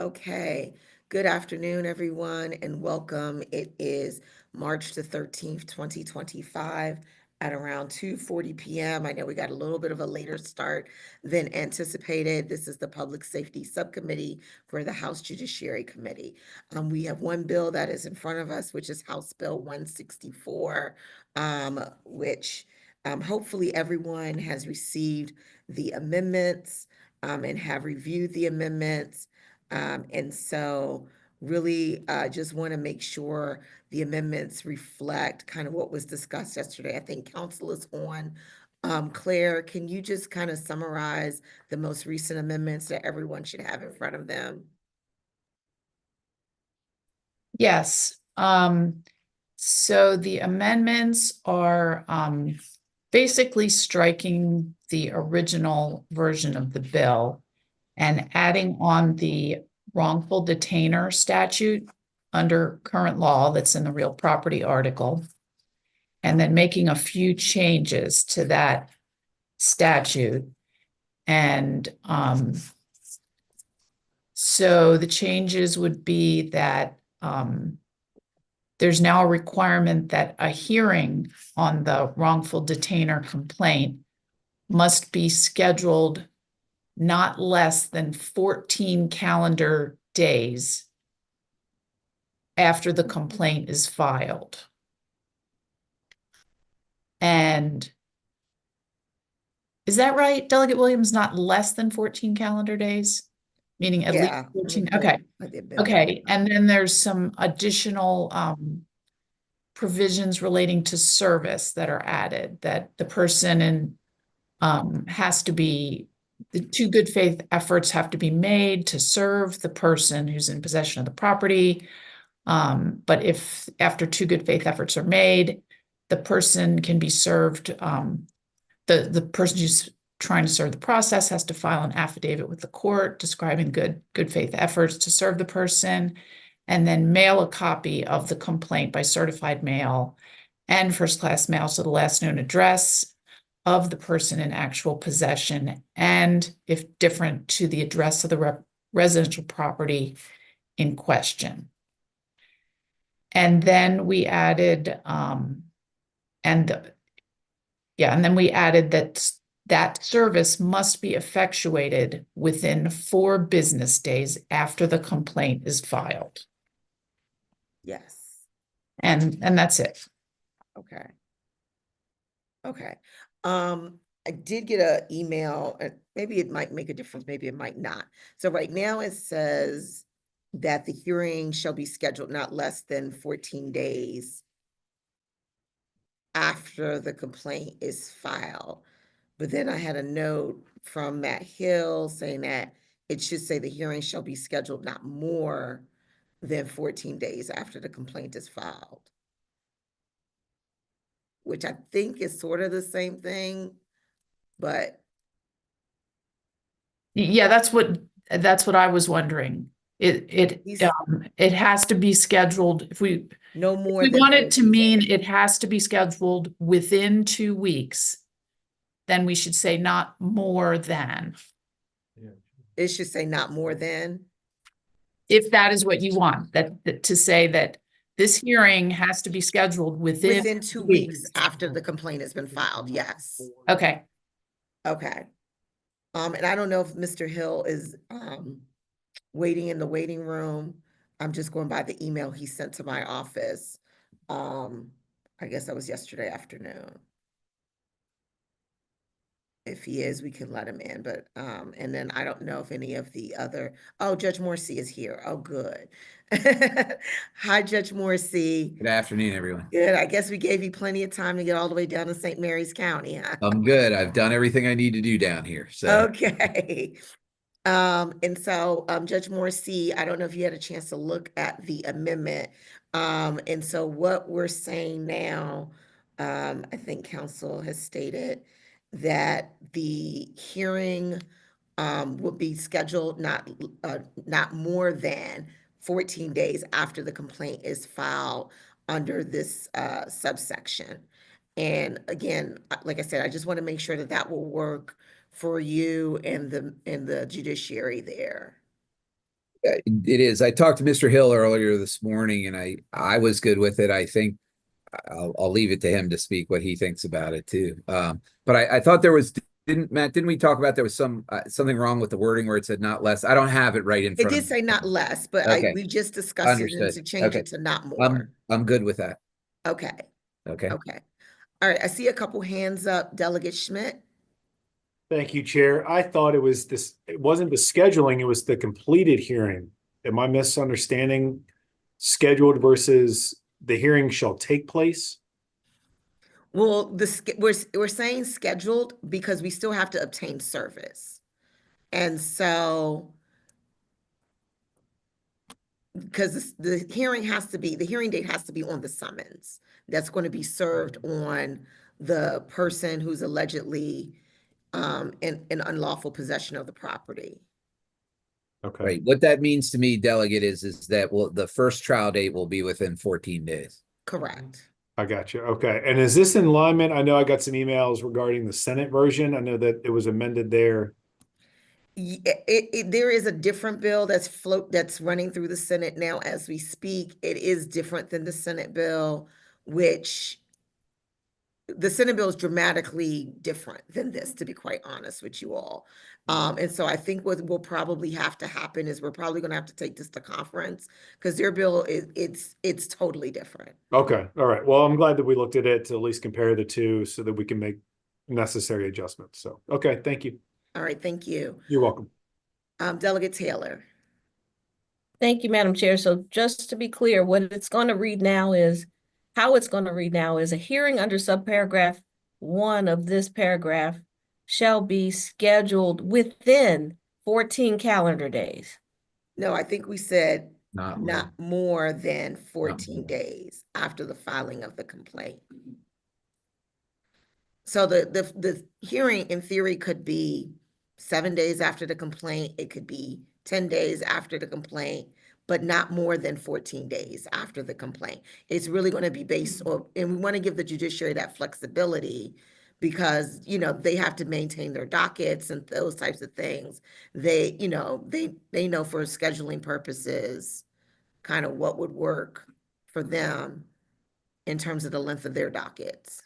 Okay, good afternoon, everyone, and welcome. It is March the 13th, 2025 at around 2:40 p.m. I know we got a little bit of a later start than anticipated. This is the Public Safety Subcommittee for the House Judiciary Committee. We have one bill that is in front of us, which is House Bill 164, which hopefully everyone has received the amendments and have reviewed the amendments. And so really just want to make sure the amendments reflect kind of what was discussed yesterday. I think council is on. Claire, can you just kind of summarize the most recent amendments that everyone should have in front of them? Yes. So the amendments are basically striking the original version of the bill and adding on the wrongful detainer statute under current law that's in the real property article, and then making a few changes to that statute. And so the changes would be that there's now a requirement that a hearing on the wrongful detainer complaint must be scheduled not less than 14 calendar days after the complaint is filed. And is that right, Delegate Williams? Not less than 14 calendar days? Meaning at least 14? Okay. Okay. And then there's some additional provisions relating to service that are added, that the person has to be, the two good faith efforts have to be made to serve the person who's in possession of the property. But if after two good faith efforts are made, the person can be served, the person who's trying to serve the process has to file an affidavit with the court describing good faith efforts to serve the person, and then mail a copy of the complaint by certified mail and first class mail, so the last known address of the person in actual possession, and if different, to the address of the residential property in question. And then we added, then we added that service must be effectuated within 4 business days after the complaint is filed. Yes. And that's it. Okay. Okay. I did get an email, and maybe it might make a difference, maybe it might not. So right now it says that the hearing shall be scheduled not less than 14 days after the complaint is filed. But then I had a note from Matt Hill saying that it should say the hearing shall be scheduled not more than 14 days after the complaint is filed, which I think is sort of the same thing, but Yeah, that's what I was wondering. It has to be scheduled. If we want it to mean it has to be scheduled within 2 weeks, then we should say not more than. It should say not more than. If that is what you want, that to say that this hearing has to be scheduled within 2 weeks after the complaint has been filed. Yes. Okay. Okay. And I don't know if Mr. Hill is waiting in the waiting room. I'm just going by the email he sent to my office. I guess that was yesterday afternoon. If he is, we can let him in, but, and then I don't know if any of the other, oh, Judge Morrissey is here. Oh, good. Hi, Judge Morrissey. Good afternoon, everyone. Good. I guess we gave you plenty of time to get all the way down to St. Mary's County, huh? I'm good. I've done everything I need to do down here, so. Okay. And so, Judge Morrissey, I don't know if you had a chance to look at the amendment. And so what we're saying now, I think council has stated that the hearing will be scheduled not more than 14 days after the complaint is filed under this subsection. And again, like I said, I just want to make sure that that will work for you and the judiciary there. It is. I talked to Mr. Hill earlier this morning, and I was good with it. I think I'll leave it to him to speak what he thinks about it too. But I thought there was didn't we talk about there was something wrong with the wording where it said not less? I don't have it right in It front did of say me. not less, but Okay, we just discussed it and understood. to change Okay, it to not more. I'm good with that. Okay, Okay. okay. All right, I see a couple hands up. Delegate Schmidt. Thank you, Chair. I thought it was this, it wasn't the scheduling, it was the completed hearing. Am I misunderstanding scheduled versus the hearing shall take place? Well, we're saying scheduled because we still have to obtain service. And so, because the hearing has to be, the hearing date has to be on the summons. That's going to be served on the person who's allegedly in unlawful possession of the property. Okay, Right. What that means to me, delegate, is that the first trial date will be within 14 days. Correct. I got you. Okay. And is this in alignment? I know I got some emails regarding the Senate version. I know that it was amended there. There is a different bill that's running through the Senate now as we speak. It is different than the Senate bill, which the Senate bill is dramatically different than this, to be quite honest with you all. And so I think what will probably have to happen is we're probably gonna have to take this to conference because their bill it's totally different. Okay. All right. Well, I'm glad that we looked at it to at least compare the two so that we can make necessary adjustments. So, okay. Thank you. All right, thank you. You're welcome. Delegate Taylor. Thank you, Madam Chair. So just to be clear, what it's going to read now is, how it's going to read now is a hearing under subparagraph 1 of this paragraph shall be scheduled within 14 calendar days. No, I think we said Not not more than 14 more. days after the filing of the complaint. So the hearing in theory could be 7 days after the complaint, it could be 10 days after the complaint, but not more than 14 days after the complaint. It's really going to be based on, and we want to give the judiciary that flexibility because, they have to maintain their dockets and those types of things. They know for scheduling purposes, kind of what would work for them in terms of the length of their dockets.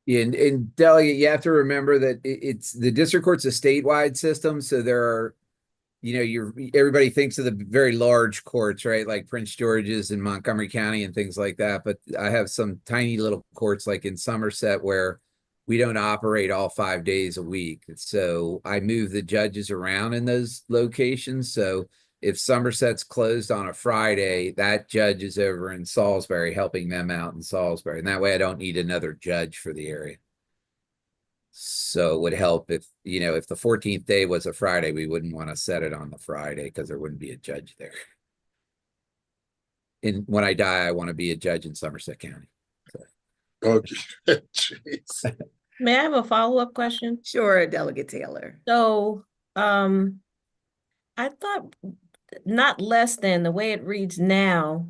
Yeah, and delegate, you have to remember that it's the district court's a statewide system, so there are, everybody thinks of the very large courts, right? Like Prince George's and Montgomery County and things like that. But I have some tiny little courts like in Somerset where we don't operate all 5 days a week. So I move the judges around in those locations. So if Somerset's closed on a Friday, that judge is over in Salisbury helping them out in Salisbury. And that way I don't need another judge for the area. So it would help if the 14th day was a Friday, we wouldn't want to set it on the Friday because there wouldn't be a judge there. And when I die, I want to be a judge in Somerset County. So. Okay. Jeez. May I have a follow-up question? Sure, Delegate Taylor. So, I thought not less than the way it reads now,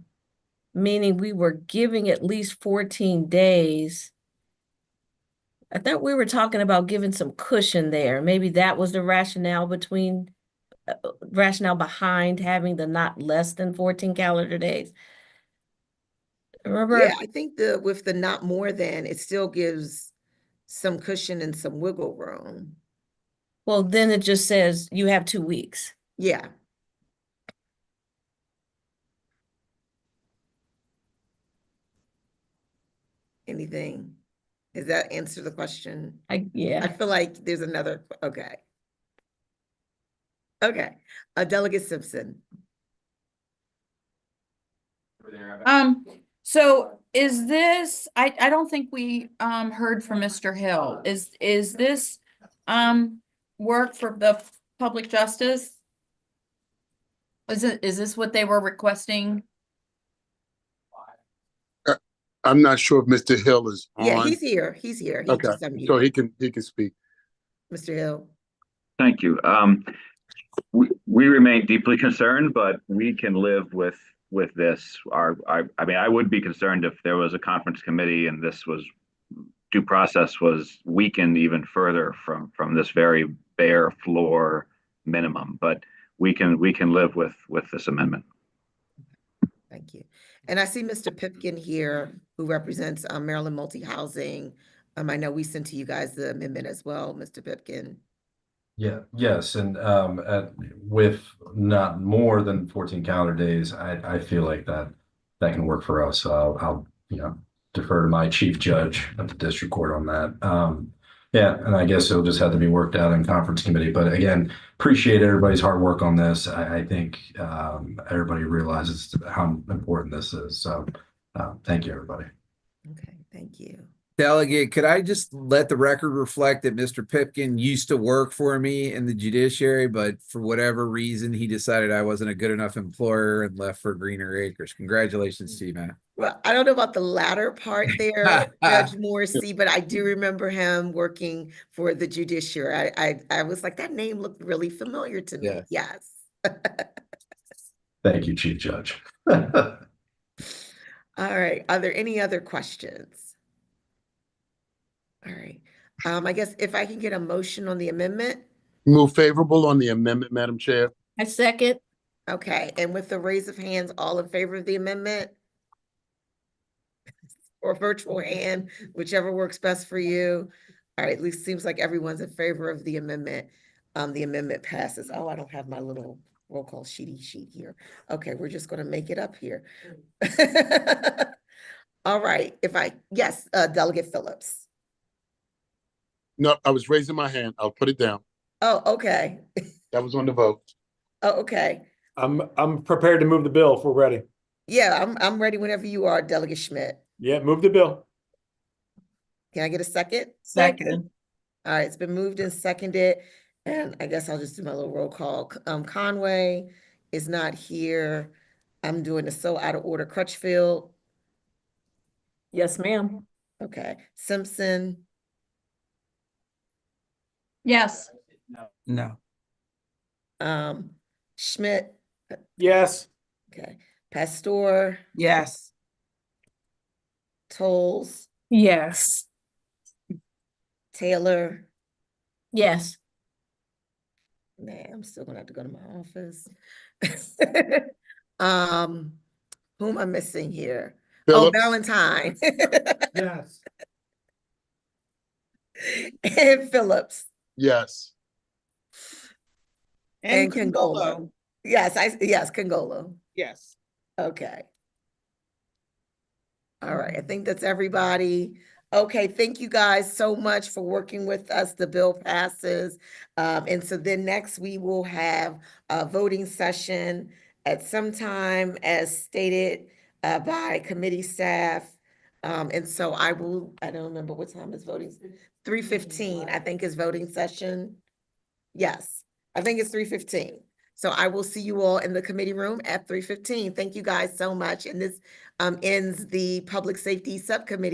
meaning we were giving at least 14 days. I thought we were talking about giving some cushion there. Maybe that was the rationale behind having the not less than 14 calendar days. Remember? Yeah, I think with the not more than, it still gives some cushion and some wiggle room. Well, then it just says you have 2 weeks. Yeah. Anything? Does that answer the question? I Yeah. feel like there's another, okay. Okay, Delegate Simpson. So is this, I don't think we heard from Mr. Hill. Is this work for the public justice? Is this what they were requesting? I'm not sure if Mr. Hill is Yeah, on. he's here. He's here. He Okay, just unmuted. so he can speak. Mr. Hill. Thank you. We remain deeply concerned, but we can live with this. I mean, I would be concerned if there was a conference committee and this was due process was weakened even further from this very bare floor minimum. But we can live with this amendment. Thank you. And I see Mr. Pipkin here, who represents Maryland Multi-Housing. I know we sent to you guys the amendment as well, Mr. Pipkin. Yeah, yes, and with not more than 14 calendar days, I feel like that can work for us. So I'll defer to my chief judge at the district court on that. Yeah, and I guess it'll just have to be worked out in conference committee. But again, appreciate everybody's hard work on this. I think everybody realizes how important this is. So thank you, everybody. Okay, thank you. Delegate, could I just let the record reflect that Mr. Pipkin used to work for me in the judiciary, but for whatever reason, he decided I wasn't a good enough employer and left for Greener Acres. Congratulations to you, man. Well, I don't know about the latter part there, Judge Morrissey, but I do remember him working for the judiciary. I was like, that name looked really familiar to me. Yes. Yes. Thank you, Chief Judge. All right. Are there any other questions? All right. I guess if I can get a motion on the amendment. Move favorable on the amendment, Madam Chair. I second. Okay. And with the raise of hands, all in favor of the amendment? Or virtual hand, whichever works best for you. All right. At least seems like everyone's in favor of the amendment. The amendment passes. Oh, I don't have my little roll call sheet here. Okay. We're just going to make it up here. All right. Yes, Delegate Phillips. No, I was raising my hand. I'll put it down. Oh, okay. That was on the vote. Oh, okay. I'm prepared to move the bill if we're ready. Yeah, I'm ready whenever you are, Delegate Schmidt. Yeah, move the bill. Can I get a second? Second. All right, it's been moved and seconded, and I guess I'll just do my little roll call. Conway is not here. I'm doing the so out of order. Crutchfield. Yes, ma'am. Okay. Simpson. Yes. No. Schmidt. Yes. Okay. Pastor. Yes. Tolles. Yes. Taylor. Yes. Nah, I'm still gonna have to go to my office. Who am I missing here? Phillips. Oh, Valentine. Yes. And Phillips. Yes. And Congolo. Yes, Congolo. Yes. Okay. All right, I think that's everybody. Okay, thank you guys so much for working with us. The bill passes. And so then next we will have a voting session at some time as stated by committee staff. And so I don't remember what time is voting. 3:15, I think, is voting session. Yes, I think it's 3:15. So I will see you all in the committee room at 3:15. Thank you guys so much. And this ends the Public Safety Subcommittee.